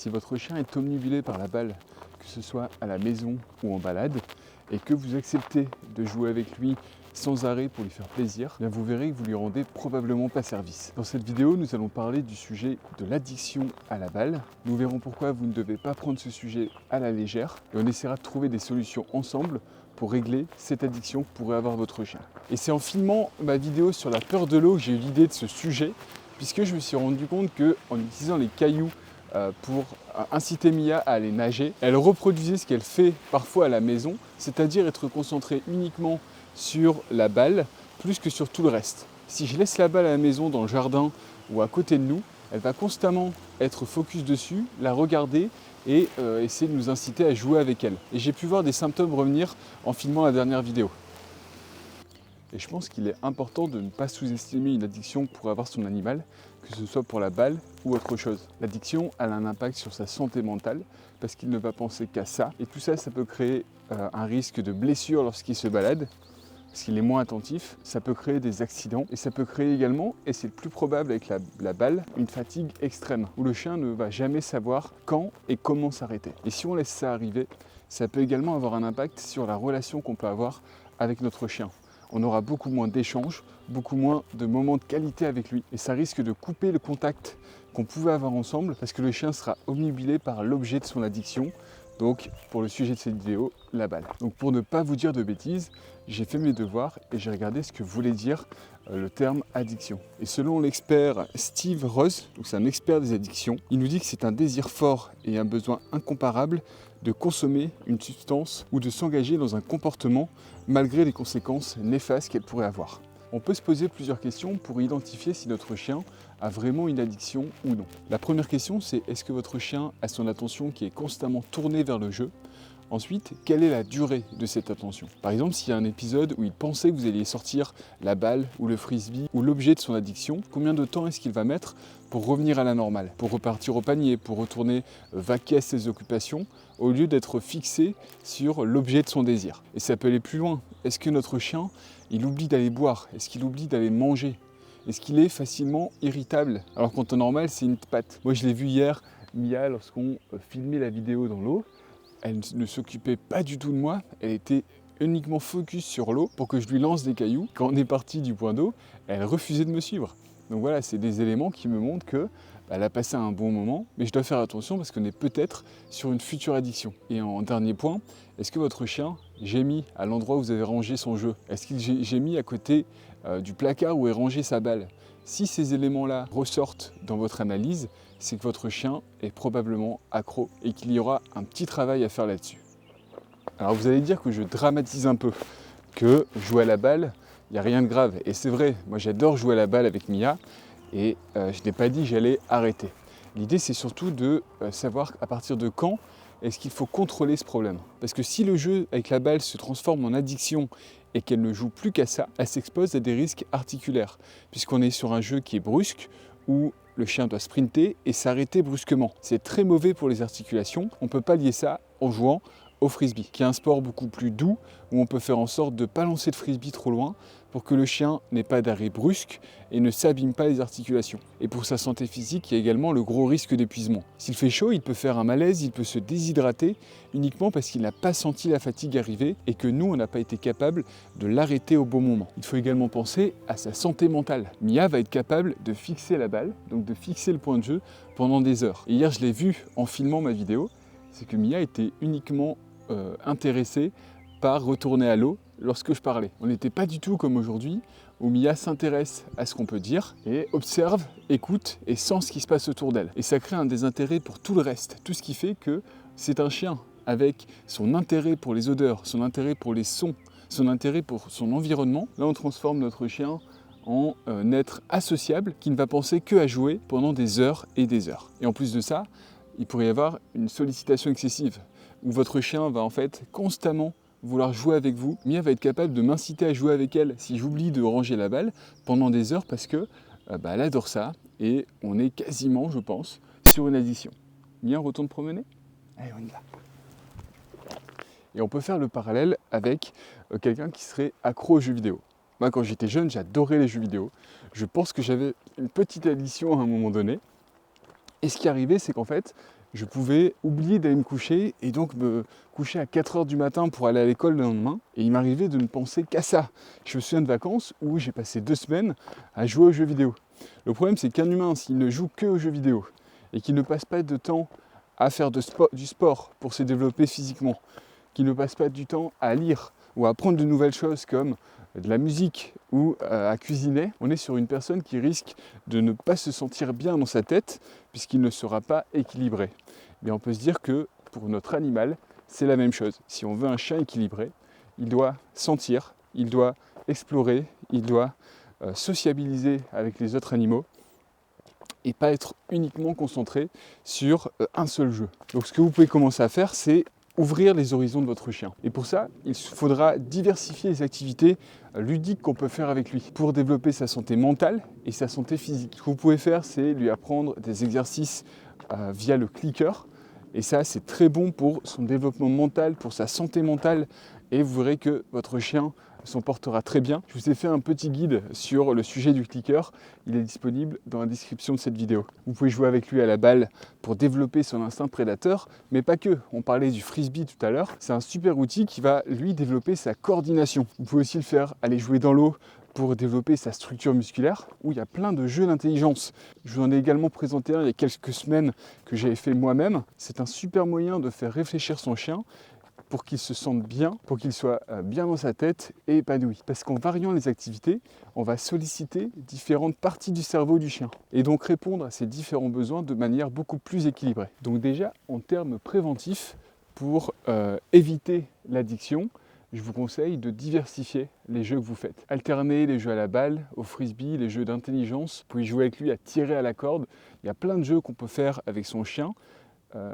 Si votre chien est omnibulé par la balle, que ce soit à la maison ou en balade, et que vous acceptez de jouer avec lui sans arrêt pour lui faire plaisir, bien vous verrez que vous lui rendez probablement pas service. Dans cette vidéo, nous allons parler du sujet de l'addiction à la balle. Nous verrons pourquoi vous ne devez pas prendre ce sujet à la légère et on essaiera de trouver des solutions ensemble pour régler cette addiction que pourrait avoir votre chien. Et c'est en filmant ma vidéo sur la peur de l'eau que j'ai eu l'idée de ce sujet, puisque je me suis rendu compte qu'en utilisant les cailloux pour inciter Mia à aller nager, elle reproduisait ce qu'elle fait parfois à la maison, c'est-à-dire être concentrée uniquement sur la balle plus que sur tout le reste. Si je laisse la balle à la maison dans le jardin ou à côté de nous, elle va constamment être focus dessus, la regarder et essayer de nous inciter à jouer avec elle. Et j'ai pu voir des symptômes revenir en filmant la dernière vidéo. Et je pense qu'il est important de ne pas sous-estimer une addiction pour avoir son animal, que ce soit pour la balle ou autre chose. L'addiction a un impact sur sa santé mentale parce qu'il ne va penser qu'à ça. Et tout ça, ça peut créer un risque de blessure lorsqu'il se balade, parce qu'il est moins attentif. Ça peut créer des accidents et ça peut créer également, et c'est le plus probable avec la balle, une fatigue extrême où le chien ne va jamais savoir quand et comment s'arrêter. Et si on laisse ça arriver, ça peut également avoir un impact sur la relation qu'on peut avoir avec notre chien. On aura beaucoup moins d'échanges, beaucoup moins de moments de qualité avec lui. Et ça risque de couper le contact qu'on pouvait avoir ensemble parce que le chien sera omnibulé par l'objet de son addiction. Donc, pour le sujet de cette vidéo, la balle. Donc, pour ne pas vous dire de bêtises, j'ai fait mes devoirs et j'ai regardé ce que voulait dire le terme addiction. Et selon l'expert Steve Rose, donc c'est un expert des addictions, il nous dit que c'est un désir fort et un besoin incomparable de consommer une substance ou de s'engager dans un comportement malgré les conséquences néfastes qu'elle pourrait avoir. On peut se poser plusieurs questions pour identifier si notre chien a vraiment une addiction ou non. La première question, c'est est-ce que votre chien a son attention qui est constamment tournée vers le jeu ? Ensuite, quelle est la durée de cette attention ? Par exemple, s'il y a un épisode où il pensait que vous alliez sortir la balle ou le frisbee ou l'objet de son addiction, combien de temps est-ce qu'il va mettre pour revenir à la normale, pour repartir au panier, pour retourner vaquer à ses occupations, au lieu d'être fixé sur l'objet de son désir ? Et ça peut aller plus loin. Est-ce que notre chien, il oublie d'aller boire ? Est-ce qu'il oublie d'aller manger ? Est-ce qu'il est facilement irritable ? Alors qu'en temps normal, c'est une patte. Moi, je l'ai vu hier, Mia, lorsqu'on filmait la vidéo dans l'eau, elle ne s'occupait pas du tout de moi, elle était uniquement focus sur l'eau pour que je lui lance des cailloux. Quand on est parti du point d'eau, elle refusait de me suivre. Donc voilà, c'est des éléments qui me montrent qu'elle a passé un bon moment, mais je dois faire attention parce qu'on est peut-être sur une future addiction. Et en dernier point, est-ce que votre chien gémit à l'endroit où vous avez rangé son jeu ? Est-ce qu'il gémit à côté du placard où est rangée sa balle ? Si ces éléments-là ressortent dans votre analyse, c'est que votre chien est probablement accro et qu'il y aura un petit travail à faire là-dessus. Alors vous allez dire que je dramatise un peu, que jouer à la balle, il n'y a rien de grave. Et c'est vrai, moi j'adore jouer à la balle avec Mia et je n'ai pas dit que j'allais arrêter. L'idée c'est surtout de savoir à partir de quand est-ce qu'il faut contrôler ce problème. Parce que si le jeu avec la balle se transforme en addiction et qu'elle ne joue plus qu'à ça, elle s'expose à des risques articulaires, puisqu'on est sur un jeu qui est brusque, où le chien doit sprinter et s'arrêter brusquement. C'est très mauvais pour les articulations. On ne peut pas lier ça en jouant au frisbee, qui est un sport beaucoup plus doux, où on peut faire en sorte de ne pas lancer le frisbee trop loin pour que le chien n'ait pas d'arrêt brusque et ne s'abîme pas les articulations. Et pour sa santé physique, il y a également le gros risque d'épuisement. S'il fait chaud, il peut faire un malaise, il peut se déshydrater uniquement parce qu'il n'a pas senti la fatigue arriver et que nous, on n'a pas été capable de l'arrêter au bon moment. Il faut également penser à sa santé mentale. Mia va être capable de fixer la balle, donc de fixer le point de jeu pendant des heures. Et hier, je l'ai vu en filmant ma vidéo, c'est que Mia était uniquement intéressée par retourner à l'eau lorsque je parlais. On n'était pas du tout comme aujourd'hui, où Mia s'intéresse à ce qu'on peut dire et observe, écoute et sent ce qui se passe autour d'elle. Et ça crée un désintérêt pour tout le reste, tout ce qui fait que c'est un chien avec son intérêt pour les odeurs, son intérêt pour les sons, son intérêt pour son environnement. Là, on transforme notre chien en être associable qui ne va penser qu'à jouer pendant des heures et des heures. Et en plus de ça, il pourrait y avoir une sollicitation excessive où votre chien va en fait constamment vouloir jouer avec vous. Mia va être capable de m'inciter à jouer avec elle si j'oublie de ranger la balle pendant des heures parce que elle adore ça et on est quasiment, je pense, sur une addiction. Mia, on retourne promener ? Allez, on y va. Et on peut faire le parallèle avec quelqu'un qui serait accro aux jeux vidéo. Moi, quand j'étais jeune, j'adorais les jeux vidéo. Je pense que j'avais une petite addiction à un moment donné. Et ce qui arrivait, c'est qu'en fait, je pouvais oublier d'aller me coucher et donc me coucher à 4 h du matin pour aller à l'école le lendemain. Et il m'arrivait de ne penser qu'à ça. Je me souviens de vacances où j'ai passé 2 semaines à jouer aux jeux vidéo. Le problème, c'est qu'un humain, s'il ne joue que aux jeux vidéo et qu'il ne passe pas de temps à faire du sport pour se développer physiquement, qu'il ne passe pas du temps à lire ou à apprendre de nouvelles choses comme de la musique ou à cuisiner, on est sur une personne qui risque de ne pas se sentir bien dans sa tête puisqu'il ne sera pas équilibré. Mais on peut se dire que pour notre animal, c'est la même chose. Si on veut un chien équilibré, il doit sentir, il doit explorer, il doit sociabiliser avec les autres animaux et pas être uniquement concentré sur un seul jeu. Donc ce que vous pouvez commencer à faire, c'est ouvrir les horizons de votre chien. Et pour ça, il faudra diversifier les activités ludiques qu'on peut faire avec lui pour développer sa santé mentale et sa santé physique. Ce que vous pouvez faire, c'est lui apprendre des exercices via le clicker. Et ça, c'est très bon pour son développement mental, pour sa santé mentale. Et vous verrez que votre chien s'en portera très bien. Je vous ai fait un petit guide sur le sujet du clicker. Il est disponible dans la description de cette vidéo. Vous pouvez jouer avec lui à la balle pour développer son instinct prédateur, mais pas que. On parlait du frisbee tout à l'heure. C'est un super outil qui va lui développer sa coordination. Vous pouvez aussi le faire aller jouer dans l'eau pour développer sa structure musculaire, où il y a plein de jeux d'intelligence. Je vous en ai également présenté un il y a quelques semaines que j'avais fait moi-même. C'est un super moyen de faire réfléchir son chien pour qu'il se sente bien, pour qu'il soit bien dans sa tête et épanoui. Parce qu'en variant les activités, on va solliciter différentes parties du cerveau du chien et donc répondre à ces différents besoins de manière beaucoup plus équilibrée. Donc déjà, en termes préventifs, pour éviter l'addiction, je vous conseille de diversifier les jeux que vous faites. Alternez les jeux à la balle, au frisbee, les jeux d'intelligence. Vous pouvez jouer avec lui à tirer à la corde. Il y a plein de jeux qu'on peut faire avec son chien.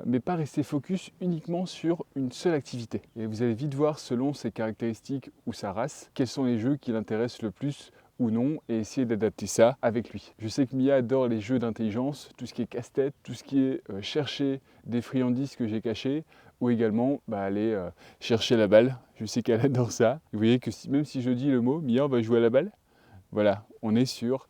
Mais pas rester focus uniquement sur une seule activité. Et vous allez vite voir, selon ses caractéristiques ou sa race, quels sont les jeux qui l'intéressent le plus ou non, et essayer d'adapter ça avec lui. Je sais que Mia adore les jeux d'intelligence, tout ce qui est casse-tête, tout ce qui est chercher des friandises que j'ai cachées, ou également aller chercher la balle. Je sais qu'elle adore ça. Vous voyez que même si je dis le mot, Mia, on va jouer à la balle. Voilà, on est sur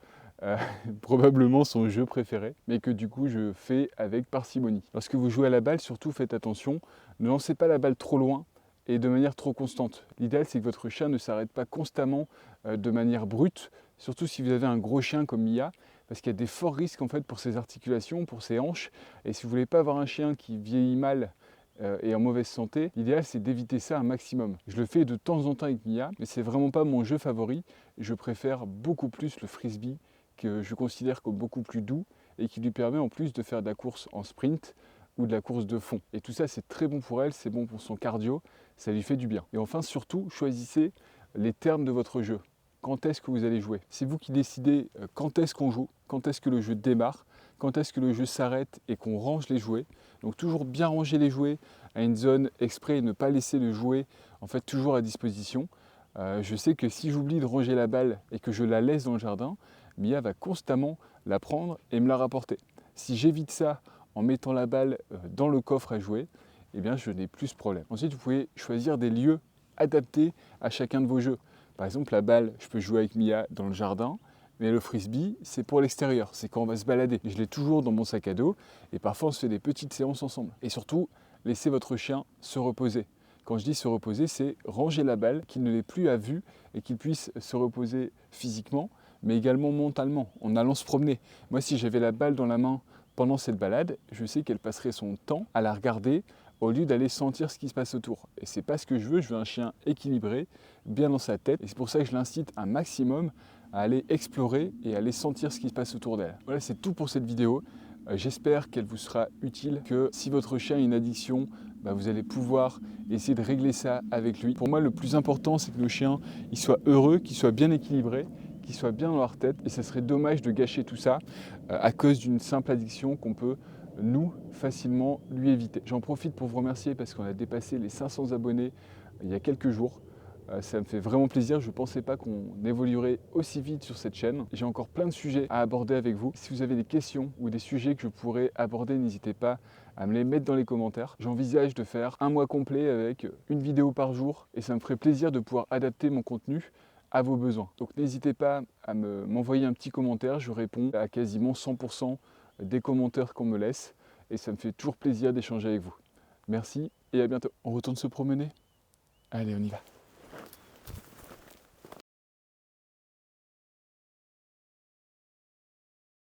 probablement son jeu préféré, mais que du coup je fais avec parcimonie. Lorsque vous jouez à la balle, surtout faites attention, ne lancez pas la balle trop loin et de manière trop constante. L'idéal, c'est que votre chien ne s'arrête pas constamment de manière brute, surtout si vous avez un gros chien comme Mia, parce qu'il y a des forts risques en fait pour ses articulations, pour ses hanches, et si vous ne voulez pas avoir un chien qui vieillit mal et en mauvaise santé, l'idéal c'est d'éviter ça un maximum. Je le fais de temps en temps avec Mia, mais c'est vraiment pas mon jeu favori. Je préfère beaucoup plus le frisbee, que je considère comme beaucoup plus doux et qui lui permet en plus de faire de la course en sprint ou de la course de fond. Et tout ça, c'est très bon pour elle, c'est bon pour son cardio, ça lui fait du bien. Et enfin, surtout, choisissez les termes de votre jeu. Quand est-ce que vous allez jouer? C'est vous qui décidez quand est-ce qu'on joue, quand est-ce que le jeu démarre, quand est-ce que le jeu s'arrête et qu'on range les jouets. Donc toujours bien ranger les jouets à une zone exprès et ne pas laisser le jouet en fait toujours à disposition. Je sais que si j'oublie de ranger la balle et que je la laisse dans le jardin, Mia va constamment la prendre et me la rapporter. Si j'évite ça en mettant la balle dans le coffre à jouer, eh bien je n'ai plus ce problème. Ensuite, vous pouvez choisir des lieux adaptés à chacun de vos jeux. Par exemple, la balle, je peux jouer avec Mia dans le jardin, mais le frisbee, c'est pour l'extérieur, c'est quand on va se balader. Je l'ai toujours dans mon sac à dos et parfois on se fait des petites séances ensemble. Et surtout, laissez votre chien se reposer. Quand je dis se reposer, c'est ranger la balle, qu'il ne l'ait plus à vue et qu'il puisse se reposer physiquement, mais également mentalement, en allant se promener. Moi, si j'avais la balle dans la main pendant cette balade, je sais qu'elle passerait son temps à la regarder au lieu d'aller sentir ce qui se passe autour. Et c'est pas ce que je veux un chien équilibré, bien dans sa tête. Et c'est pour ça que je l'incite un maximum à aller explorer et à aller sentir ce qui se passe autour d'elle. Voilà, c'est tout pour cette vidéo. J'espère qu'elle vous sera utile, que si votre chien a une addiction, vous allez pouvoir essayer de régler ça avec lui. Pour moi, le plus important, c'est que nos chiens ils soient heureux, qu'ils soient bien équilibrés, qu'ils soient bien dans leur tête. Et ça serait dommage de gâcher tout ça à cause d'une simple addiction qu'on peut, nous, facilement lui éviter. J'en profite pour vous remercier parce qu'on a dépassé les 500 abonnés il y a quelques jours. Ça me fait vraiment plaisir, je ne pensais pas qu'on évoluerait aussi vite sur cette chaîne. J'ai encore plein de sujets à aborder avec vous. Si vous avez des questions ou des sujets que je pourrais aborder, n'hésitez pas à me les mettre dans les commentaires. J'envisage de faire un mois complet avec une vidéo par jour et ça me ferait plaisir de pouvoir adapter mon contenu à vos besoins. Donc n'hésitez pas à m'envoyer un petit commentaire, je réponds à quasiment 100% des commentaires qu'on me laisse. et ça me fait toujours plaisir d'échanger avec vous. Merci et à bientôt. On retourne se promener? Allez, on y va.